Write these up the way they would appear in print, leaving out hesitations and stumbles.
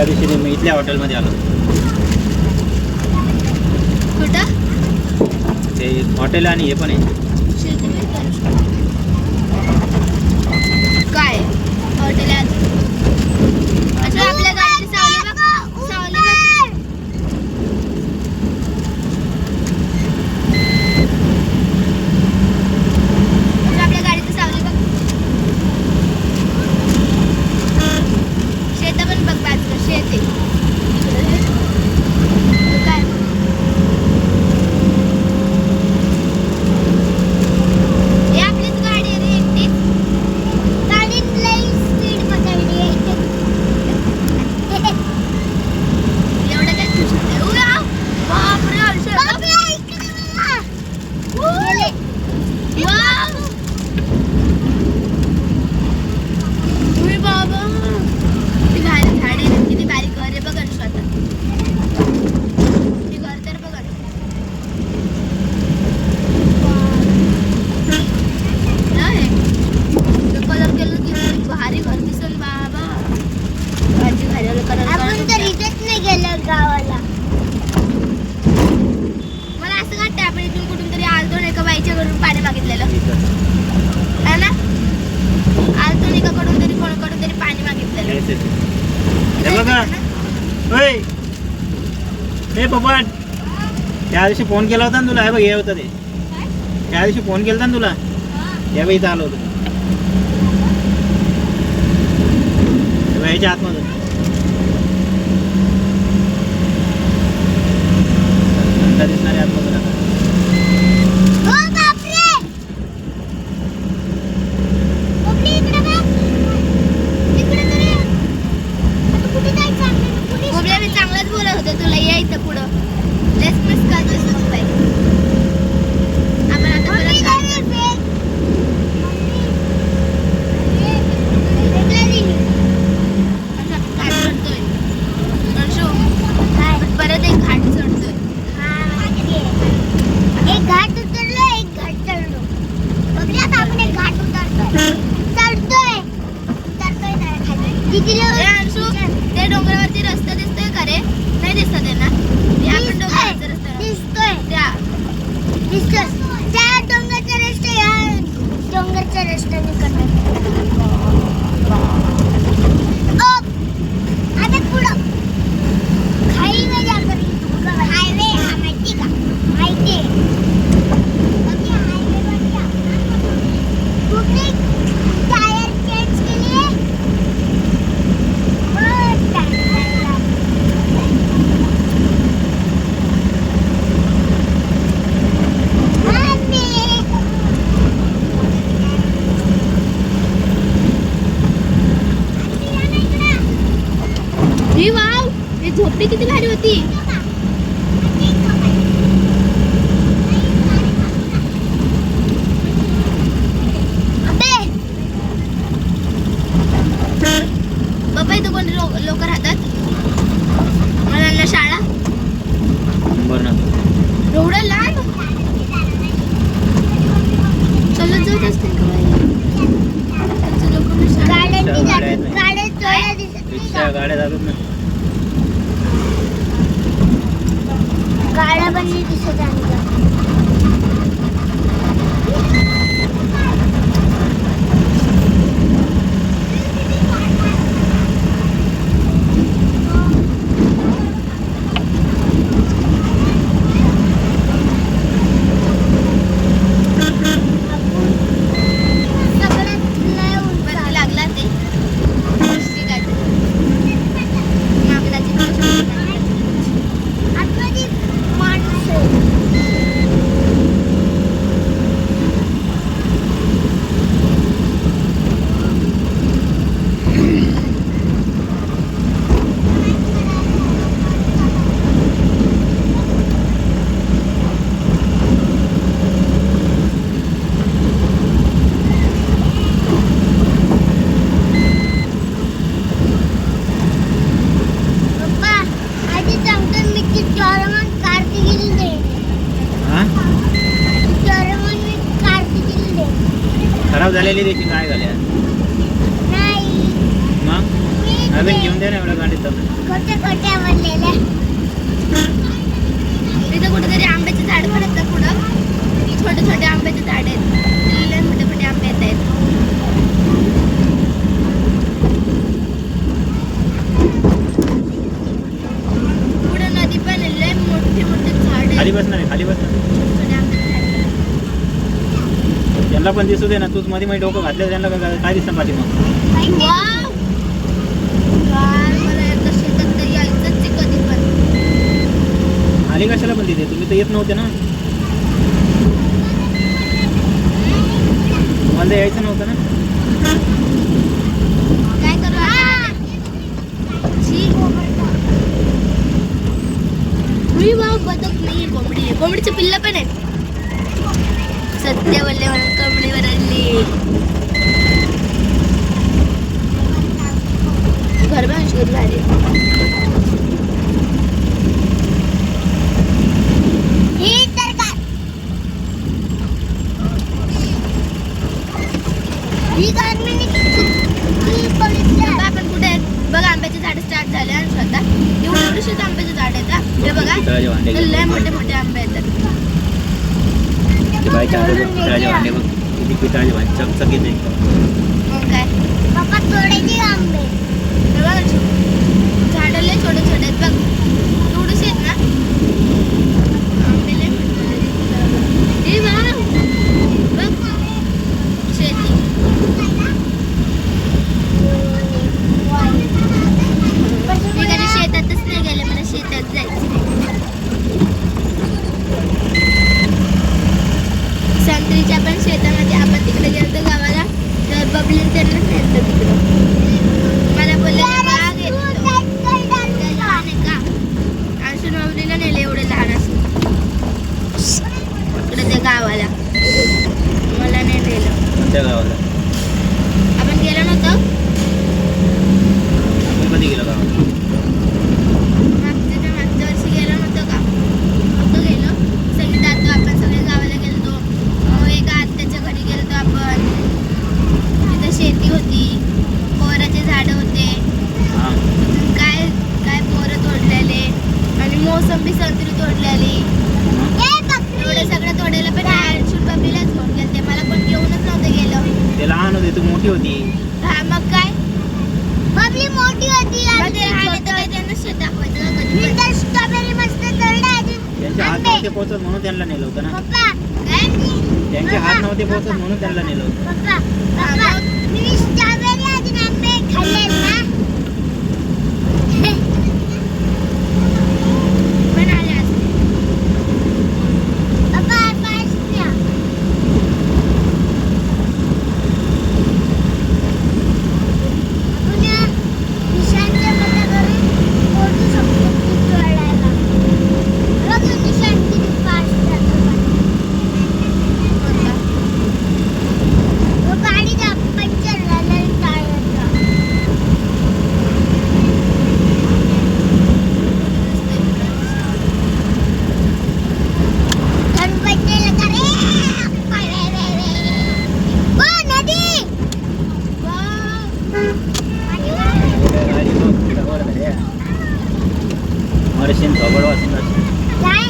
त्या दिवशी मी इथल्या हॉटेलमध्ये आलो. कुठं? ते हॉटेल आणि हे पण आहे. काय हॉटेल आहे? अच्छा आपल्या गाडीची सावली बघ, सावली बघ. अच्छा आपल्या गाडीची सावली बघ. शेत पण बघ बाजूला शेत आहे. काय हे आपलीच गाडी आहे रे एकटीच. गाडीत लई स्पीड पकडली आहे. एवढं काय खुश नाही. उया बापरे आरशे बापरे इकडे गेले. वाव उय बाबा किती भारी झाड आहे, किती भारी घर आहे बघ अंशू. आता ते घर तर बघ नाही कलर केलं की भारी घर दिसल बाबा. भाजी भाजी कलर आपण तर इथेच नाही गेलं गावाला. मला असं वाटतं आपण इथून कुठून तरी आलतो नाही का बाईच्या घरून पाणी मागितलेलं है ना. आलतो नाही का कडून तरी कोणाकडून तरी पाणी मागितलेलं. हे बघा होय हे पप्पा त्या दिवशी फोन केला होता ना तुला. हे बघ हे होतं ते त्या दिवशी फोन केला ना तुला. या बाई इथं आलो होतो ह्याच्या आतमधून. दिसणारे आतमधून आता. चांगलाच बोलत होते तुला यायचं पुढं. लेट्स मिस करतेस मग बाई. आपण आता परत परत एक घाट चढतोय. एक घाट उतरलो एक घाट चढलो. बघूया आता आपण एक घाट उतरतोय चढतोय उतरतोय खाली. अंशू ते डोंगरावरती रस्ता दिसतोय का रे? नाही दिसत आहे ना. आपण डोंगरावरचा रस्ता दिसतोय त्या डोंगरचा रस्ता या डोंगरच्या रस्त्याने करणार. आता पुढं हायवे जातो. हायवे हा माहिती का? माहिती कुठे टायर चेंज केली. वाव हे झोपडी किती भारी होती. बाबा इथं कोण लोक राहतात. मुलांना शाळा एवढं लांब चलत जात असते गाड्या जातात ना. गाड्या पण नाही दिसत आहे. लागला ते खराब झालेली देखील काय झाल्या नाही मग मी अजून घेऊन दे ना एवढ्या गाडीत तर. खोटे खोटे बनलेले. इथं कुठेतरी आंब्याचे झाड पण आहेत ना पुढं. छोटे छोटे आंब्याचे झाड आहेत. लय मोठे मोठे आंबे येत आहेत. पुढं नदी पण आहे. लय मोठे मोठे झाड आहेत. खाली बसणार आहे, खाली बसणार. छोटे छोटे आंब्याचे झाड आहेत. त्यांना पण दिसू दे ना. तूच मध्ये मध्ये डोकं घातलं त्यांना काय दिसतं पाठी मग. वाव! यार, मला एकदा शेतात तर यायचंच आहे कधी पण. आली कशाला पण तिथे? तुम्ही तर येत नव्हते ना. तुम्हाला यायचं नव्हतं ना. काय करू आता? छी. उई वाव, बदक नाही, कोंबडी आहे. कोंबडीचे पिल्लं पण आहेत. सत्य बोलले म्हणून कोंबडीवर आणली. घर पण अशी कधी भारी आहे. ही तर काय? ही गरमीने ही बघितलं. बघा आपण कुठे आहेत. बघा आंब्याचे झाड स्टार्ट झाले आणि स्वतः एवढेच आंब्याचे झाड आहेत. हा. हे बघा पितळाचे भांडे तर लय मोठे मोठे आंबे येतात. बाईच्या हातात पितळाचे भांडे बघ. किती पितळाचे भांडे चकचकीत आहे. मग काय पप्पा तोडायचे आंबे. हे बघा झाड लय छोटे छोटे आहेत बघ. थोडेसे आहेत ना आंबे लय मोठे मोठे आहेत. हे बघा बघ शेती. मी कधी शेतातच नाही गेले. मला शेतात जायचं. संत्रीच्या पण शेतामध्ये आपण तिकडे गेलो गावाला तर बबलीन त्यांना नेलं तिकडं. मला बोलले बाग येतो लहान आहे का असून बबलीला नेले एवढे लहान असून तिकडे त्या गावाला. मला नाही नेलं. कोणत्या गावाला? आपण गेलो नव्हतो आपण कधी गेलो गावाला? मागच्या वर्षी गेलो नव्हतो का? नव्हतो गेलो. सगळे जातो आपण सगळे गावाला गेलो. एका आत्याच्या घरी गेलो आपण. तिथं शेती होती. बोराचे झाडं होते. हां. काय काय बोरं तोडलेले आणि मोसंबी संत्री तोडलेली. एवढं सगळं तोडायला पण अर्जुन बबलीलाच घेऊन गेले. मला कोण घेऊनच नव्हतं गेलं. ते लहान होते, तू मोठी होती. हा मग काय बबली मोठी होती मग आणि ते राहिले तर काय त्यांना शेत दाखवायचं का कधी मी पण? तर स्ट्रॉबेरी मस्त तोडले अजून. त्यांचे हात आंबे. नव्हते पोचत म्हणून त्यांना नेलं होतं ना. पप्पा काय? त्यांचे हात नव्हते पोचत म्हणून त्यांना नेलं होतं. पप्पा पप्पा मी स्ट्रॉबेरी अजून आंबे खाल्ले ना. पण आले असते. पप्पा पास द्या. आपण निशांच्या मताकडे पोहोचू शकतो ती तोडायला. बघ निशांत किती फास्ट जातो. कोणता? वो गाडीचा पंक्चर झाला टायरचा. गणपतीला करे. ओ नदी. गाडी बघ, जवळ आहे. मरशीन थोबड वाचून जाशील. काय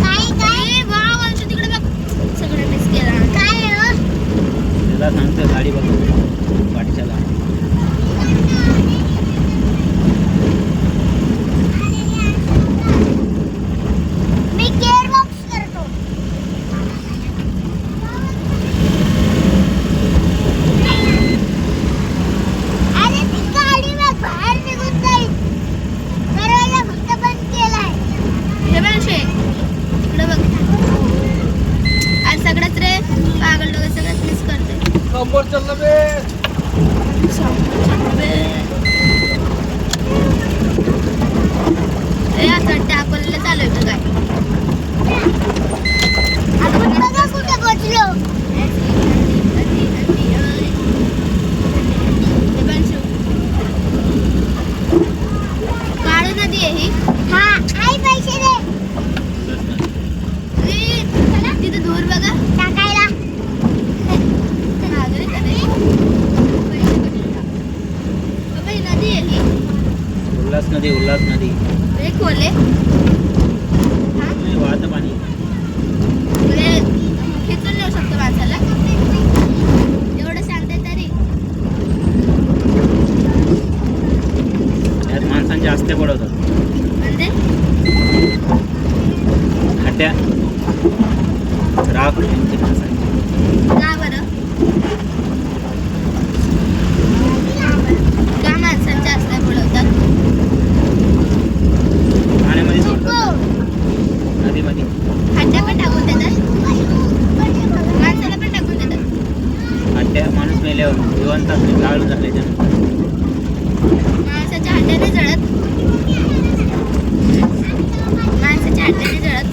काय काय ए, वाव, अंशू तिकडे बघ. सगळं मिस केला. काय हो? त्याला सांगतो गाडी बघ वाटच्याला. मी केअर बॉक्स करतो. अरे ती गाडी बघ बाहेर निघून जाईल. दरवाजा फक्त बंद केलाय. हे बघ अंशू, तिकडे बघ. आज सगळंच रे पागल लोक सगळंच मिस करते. ए, असं वाटतं अकोल्याला चालू आहे का काय? आपण बघा कुठे पोहोचलो. हे बघ अंशू. काळू नदी आहे ही. हा आई पैसे दे ए, तिथं धूर बघा. टाकायला. नागरिक आहे. पैसे कुठे टाक? नदी उल्हास नदी हे खोले नाही, वाहतं पाणी म्हणजे खेचून नेऊ शकतो माणसाला एवढं शांत आहे तरी यात माणसांचे आस्ते पडवतात म्हणजे खड्ड्या राख यांची माणसांची का बरं का माणसांच्या असल्या बुडवतात पाण्यामध्ये सोडतात नदीमध्ये खड्ड्या पण टाकून देतात माणसाला पण टाकून देतात खड्ड्या माणूस मेल्यावर जिवंत असले गाळून झाले त्यानंतर माणसाच्या हड्ड्याने जळत माणसाच्या हड्ड्याने जळत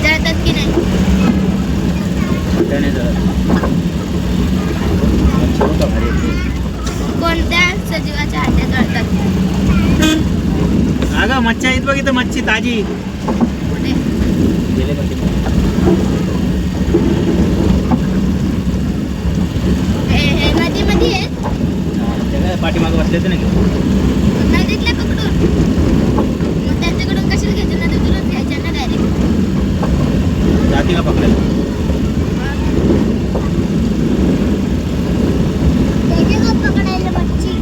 जळतात की नाही त्याने जर का भारी आहे. कोणत्या सजीवाच्या हड्ड्या जळतात अगं मच्छी आहेत बघ इथं मच्छी ताजी कुठे गेले का ते? हे नदीमध्ये आहेत हा, ते काय पाठीमागं बसले होते ना की नदीतल्या पकडून मग त्यांच्याकडून कशाला घ्यायचे नदीतूनच घ्यायच्या ना डायरेक्ट जाती का पकडायला त्याचे का पकडायला मच्छी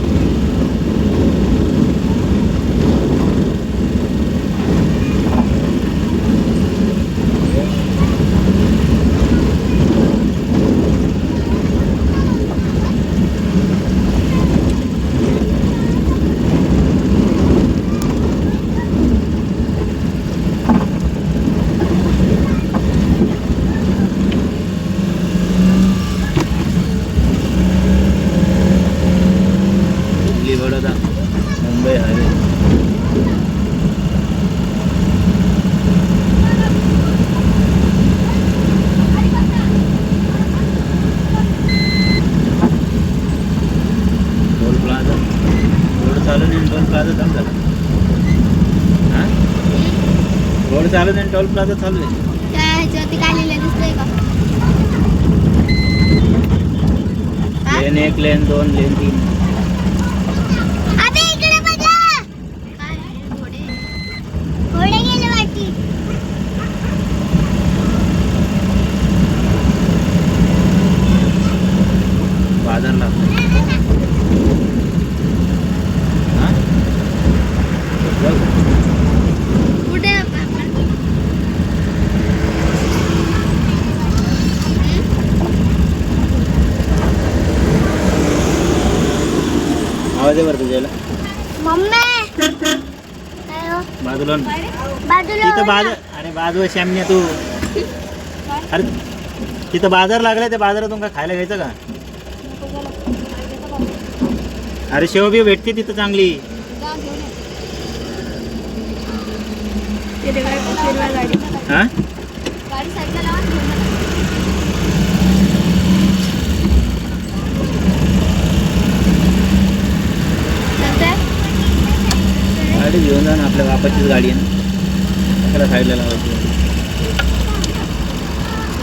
Delhi Baroda Mumbai highway toll plaza road चालू नाही टोल प्लाझा चालू झाला हा रोड चालू नाही टोल प्लाझा चालू आहे त्या ह्याच्यावरती काय लिहिलं दिसतंय का हा? लेन 1 लेन 2 लेन 3 अबे इकडे बघा काय आहे? घोडे घोडे गेले वाटी बाजार लागतो हा जाऊ. कुठे आहे आपण आवाज आहे बरं तुझ्याला मम्मी काय हो बाजूला बाजूला तिथं बाजार अरे बाजूला श्यामने तू अरे तिथं बाजार लागलाय त्या बाजारातून का खायला घ्यायचं का अरे शेवबी भेटते तिथं चांगली गाडी हा गाडी साईडला लावा घेऊन जा. चालतंय? गाडी घेऊन जा ना आपल्या बापाचीच गाडी आहे ना त्याला साईडला लावायची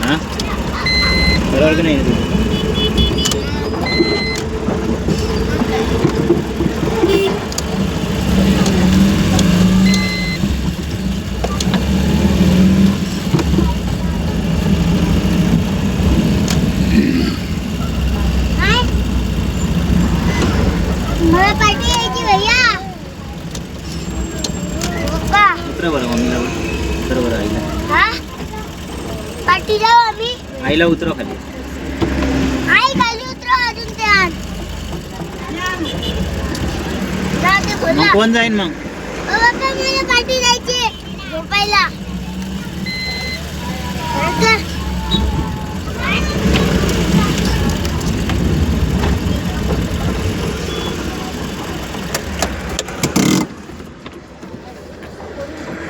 हा बरोबर की नाही काय मला पार्टी यायची भैया पप्पा उतर बरं मम्मीला उतर बरं आईला हा पार्टी जाऊ आम्ही आईला उतरव खाली आई खाली उतरा अजून ते आण जाऊ ते मग बोला कोण जाईन मग बाबा मला पार्टी जायची झोपायला